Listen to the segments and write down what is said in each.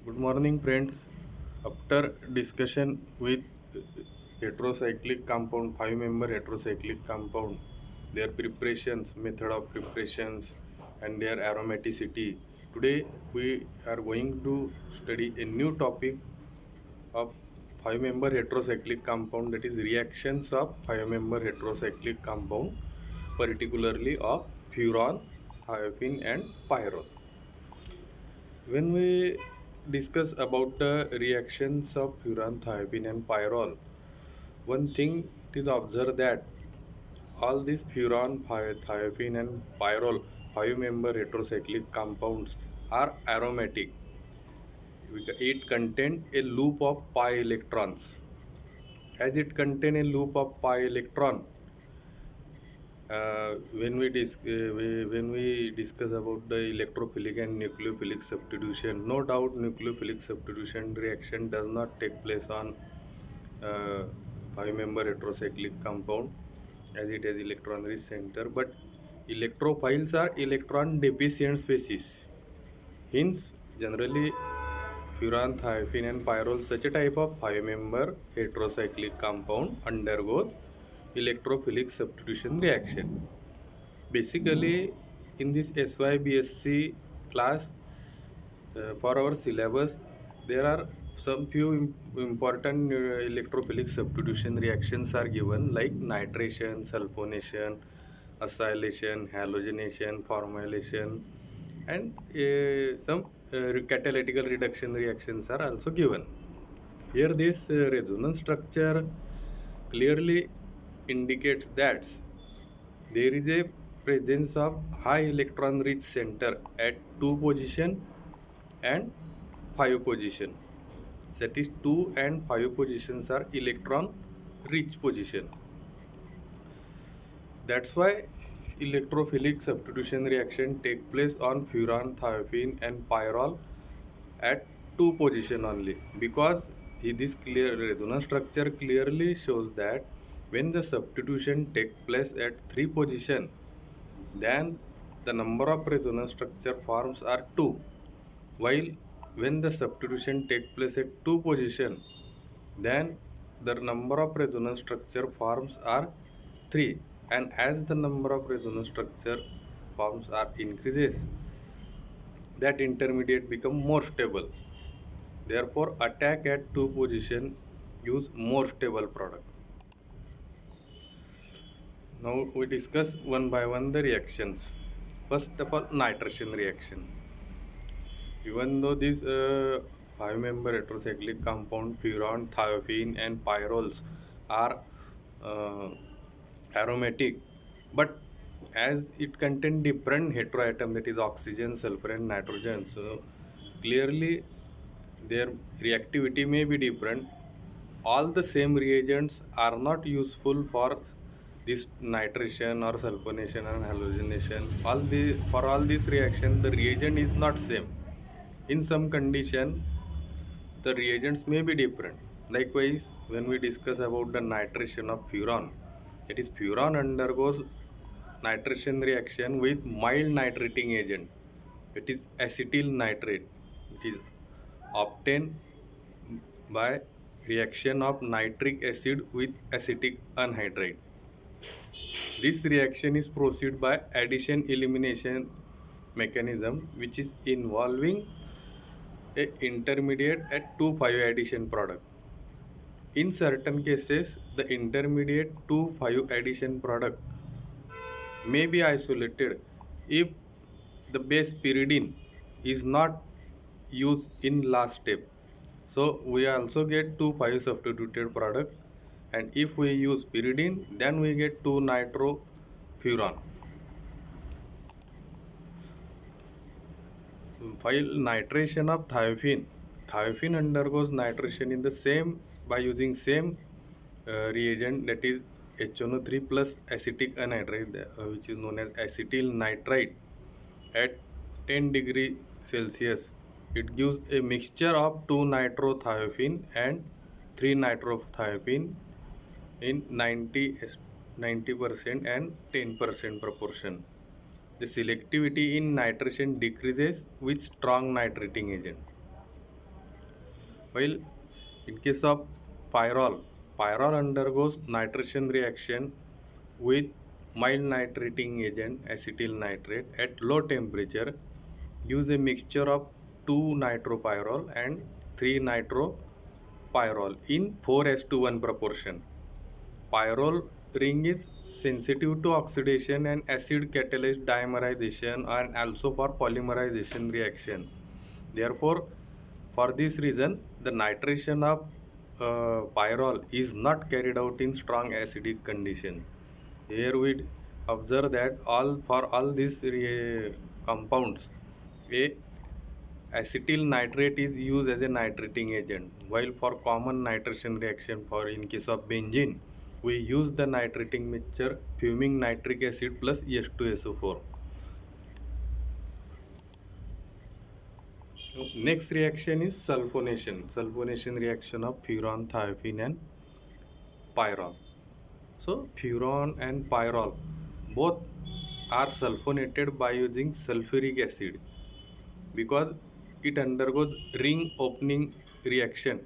Good morning, friends. After discussion with heterocyclic compound, five-member heterocyclic compound, their preparations, method of preparations, and their aromaticity, today we are going to study a new topic of five-member heterocyclic compound, that is reactions of five-member heterocyclic compound, particularly of furan, thiophene, and pyrrole. When we discuss about the reactions of furan, thiophene, and pyrrole, one thing it is observed that all these furan, thiophene, and pyrrole five-member heterocyclic compounds are aromatic. It contains a loop of pi electrons. As it contains a loop of pi electron, when we discuss about the electrophilic and nucleophilic substitution, no doubt nucleophilic substitution reaction does not take place on uh, five-member heterocyclic compound as it has electron rich center, but electrophiles are electron deficient species. Hence, generally furan, thiophene, and pyrrole, such a type of five-member heterocyclic compound undergoes electrophilic substitution reaction. Basically, in this SYBSC class, for our syllabus, there are some few important electrophilic substitution reactions are given like nitration, sulfonation, acylation, halogenation, formylation, and some catalytical reduction reactions are also given. Here, this resonance structure clearly indicates that there is a presence of high electron rich center at 2 position and 5 position. That is 2 and 5 positions are electron rich position. That's why electrophilic substitution reaction take place on furan, thiophene, and pyrrole at 2 position only, because this clear resonance structure clearly shows that when the substitution take place at 3 position, then the number of resonance structure forms are 2, while when the substitution take place at 2 position, then the number of resonance structure forms are 3, and as the number of resonance structure forms are increases, that intermediate become more stable. Therefore, attack at 2 position use more stable product. Now we discuss one by one the reactions. First of all, nitration reaction. Even though these five-member heterocyclic compound furan, thiophene, and pyrroles are uh, aromatic, but as it contains different heteroatom, that is oxygen, sulfur, and nitrogen, so clearly their reactivity may be different. All the same reagents are not useful for this nitration or sulfonation and halogenation. For all these reaction, the reagent is not same. In some condition, the reagents may be different. Likewise, when we discuss about the nitration of furan, it is furan undergoes nitration reaction with mild nitrating agent. It is acetyl nitrate. It is obtained by reaction of nitric acid with acetic anhydride. This reaction is proceeded by addition elimination mechanism, which is involving a intermediate at 2,5 addition product. In certain cases, the intermediate 2,5 addition product may be isolated if the base pyridine is not used in last step. So we also get 2,5 substituted product, and if we use pyridine, then we get 2 nitrofuran. While nitration of thiophene, thiophene undergoes nitration in the same by using same reagent, that is HNO3 plus acetic anhydride, which is known as acetyl nitrite at 10 degree Celsius. It gives a mixture of 2 nitrothiophene and 3 nitrothiophene in 90% and 10% proportion. The selectivity in nitration decreases with strong nitrating agent. While in case of pyrrole, pyrrole undergoes nitration reaction with mild nitrating agent acetyl nitrate at low temperature, gives a mixture of 2 nitropyrrole and 3 nitropyrrole in 4:1 proportion. Pyrrole ring is sensitive to oxidation and acid catalyzed dimerization and also for polymerization reaction. Therefore, for this reason, the nitration of pyrrole is not carried out in strong acidic condition. Here we observe that all these compounds, a acetyl nitrate is used as a nitrating agent, while for common nitration reaction for in case of benzene, we use the nitrating mixture fuming nitric acid plus H2SO4. Next reaction is sulfonation. Sulfonation reaction of furan, thiophene and pyrrole. So furan and pyrrole both are sulfonated by using sulfuric acid because it undergoes ring opening reaction.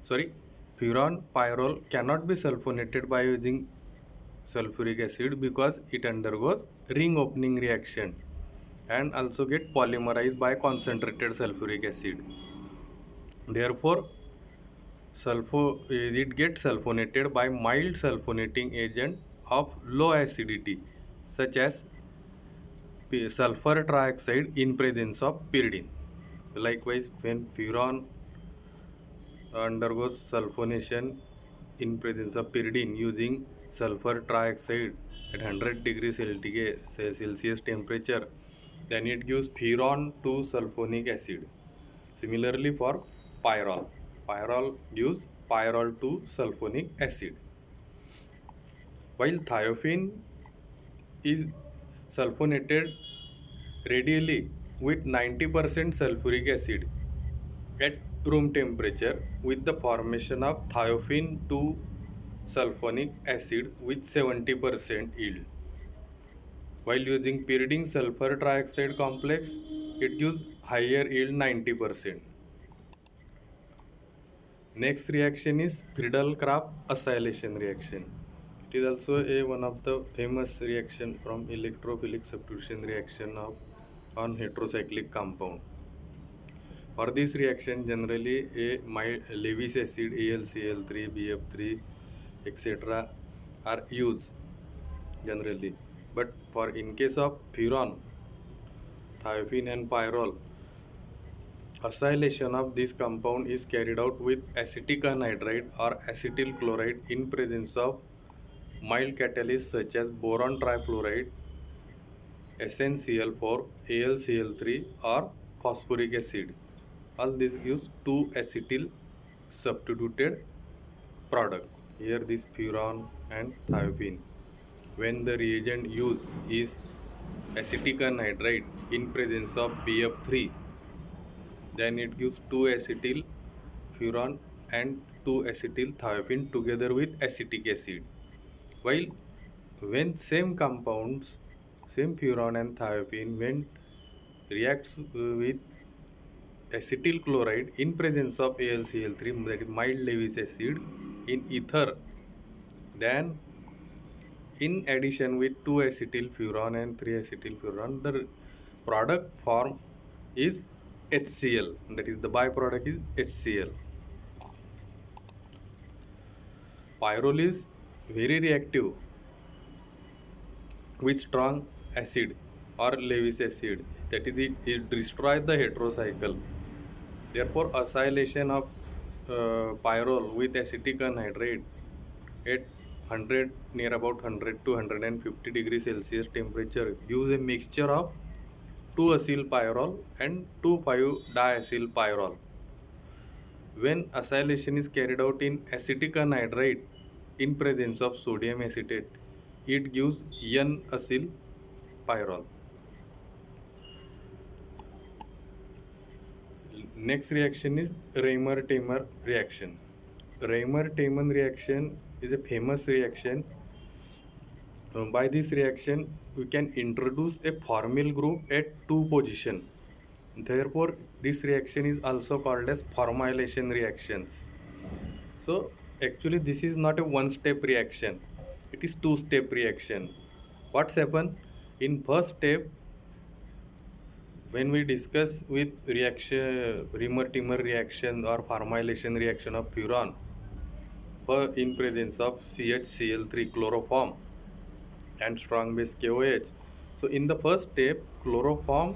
Sorry, furan pyrrole cannot be sulfonated by using sulfuric acid because it undergoes ring opening reaction and also get polymerized by concentrated sulfuric acid. Therefore, it gets sulfonated by mild sulfonating agent of low acidity such as sulfur trioxide in presence of pyridine. Likewise, when furan undergoes sulfonation in presence of pyridine using sulfur trioxide at 100 degrees Celsius temperature, then it gives furan to sulfonic acid. Similarly for pyrrole, pyrrole gives pyrrole to sulfonic acid. While thiophene is sulfonated radially with 90% sulfuric acid at room temperature with the formation of thiophene to sulfonic acid with 70% yield. While using pyridine sulfur trioxide complex, it gives higher yield 90%. Next reaction is Friedel-Crafts acylation reaction. It is also one of the famous reaction from electrophilic substitution reaction of on heterocyclic compound. For this reaction, generally a Lewis acid, AlCl3, BF3, etc. are used generally. But for in case of furan, thiophene and pyrrole, acylation of this compound is carried out with acetic anhydride or acetyl chloride in presence of mild catalysts such as boron trifluoride, SnCl4, AlCl3 or phosphoric acid. All this gives 2-acetyl substituted product. Here this furan and thiophene. When the reagent used is acetic anhydride in presence of BF3, then it gives 2-acetyl furan and 2-acetyl thiophene together with acetic acid. While when same compounds, same furan and thiophene, when reacts with acetyl chloride in presence of AlCl3, that is mild Lewis acid, in ether, then in addition with 2-acetyl furan and 3-acetyl furan, the product form is HCl, that is the byproduct is HCl. Pyrrole is very reactive with strong acid or Lewis acid, that is it destroys the heterocycle. Therefore, acylation of pyrrole with acetic anhydride at 100 near about 100 to 150 degrees Celsius temperature gives a mixture of 2-acyl pyrrole and 2,5-diacyl pyrrole. When acylation is carried out in acetic anhydride in presence of sodium acetate, it gives N-acyl pyrrole. Next reaction is Reimer-Teymer reaction. Reimer-Teymer reaction is a famous reaction. By this reaction, we can introduce a formyl group at 2 position Therefore, this reaction is also called as formylation reactions. So actually this is not a one step reaction, it is two step reaction. What's happen in first step? When we discuss with reaction Remer-Timmer reaction or formylation reaction of furan in presence of CHCl3 chloroform and strong base KOH. So in the first step, chloroform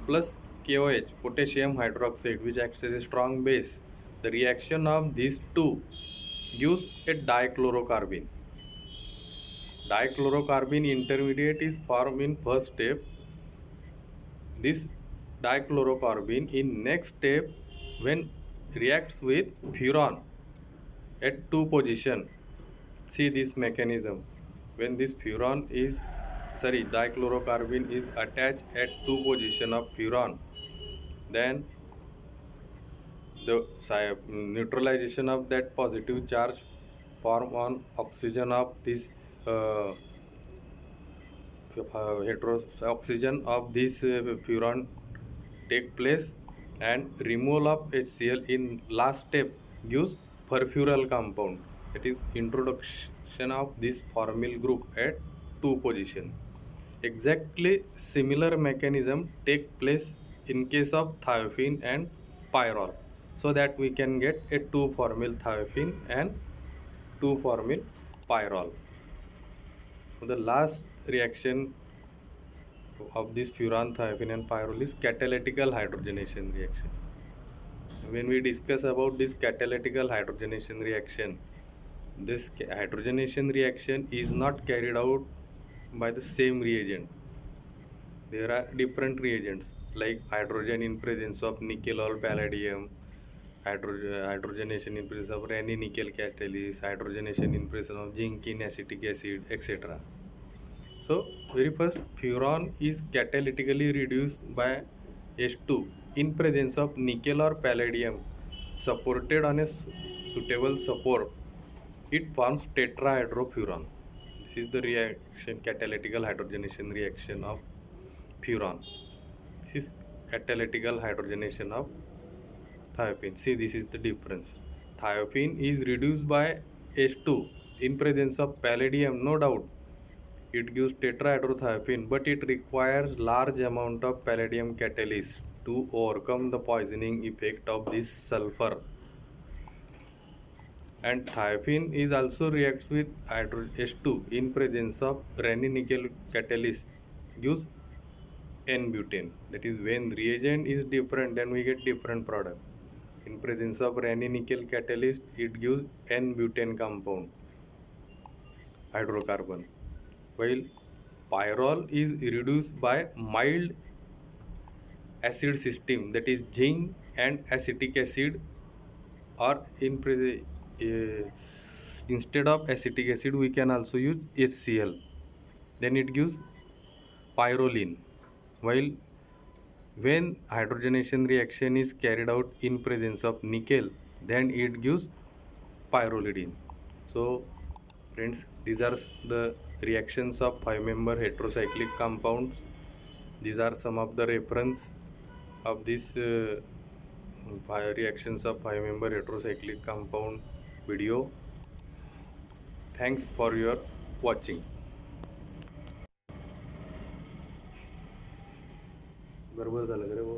plus KOH, potassium hydroxide, which acts as a strong base, the reaction of these two gives a dichlorocarbon. Dichlorocarbon intermediate is formed in first step. This dichlorocarbon in next step, when reacts with furan at two position. See this mechanism. When this dichlorocarbon is attached at two position of furan, then the neutralization of that positive charge form on oxygen of this uh, oxygen of this furan take place, and removal of HCl in last step gives perfural compound, that is introduction of this formyl group at two position. Exactly similar mechanism take place in case of thiophene and pyrrole, so that we can get a 2-formyl thiophene and 2-formyl pyrrole. So the last reaction of this furan, thiophene and pyrrole is catalytical hydrogenation reaction. When we discuss about this catalytical hydrogenation reaction, this hydrogenation reaction is not carried out by the same reagent. There are different reagents like hydrogen in presence of nickel or palladium, hydrogenation in presence of Raney nickel catalyst, hydrogenation in presence of zinc in acetic acid, etc. So very first, furan is catalytically reduced by H2 in presence of nickel or palladium supported on a suitable support. It forms tetrahydrofuran. This is the reaction, catalytical hydrogenation reaction of furan. This is catalytical hydrogenation of thiophene. See, this is the difference. Thiophene is reduced by H2 in presence of palladium, no doubt. It gives tetrahydrothiophene, but it requires large amount of palladium catalyst to overcome the poisoning effect of this sulfur. And thiophene is also reacts with H2 in presence of Raney nickel catalyst, gives N-butane. That is, when reagent is different, then we get different product. In presence of Raney nickel catalyst, it gives N-butane compound, hydrocarbon. While pyrrole is reduced by mild acid system, that is zinc and acetic acid, or instead of acetic acid we can also use HCl, then it gives pyrroline. While when hydrogenation reaction is carried out in presence of nickel, then it gives pyrrolidine. So friends, these are the reactions of 5-member heterocyclic compounds. These are some of the reference of this reactions of 5-member heterocyclic compound video. Thanks for your watching. बरोबर झालं का रे भाऊ?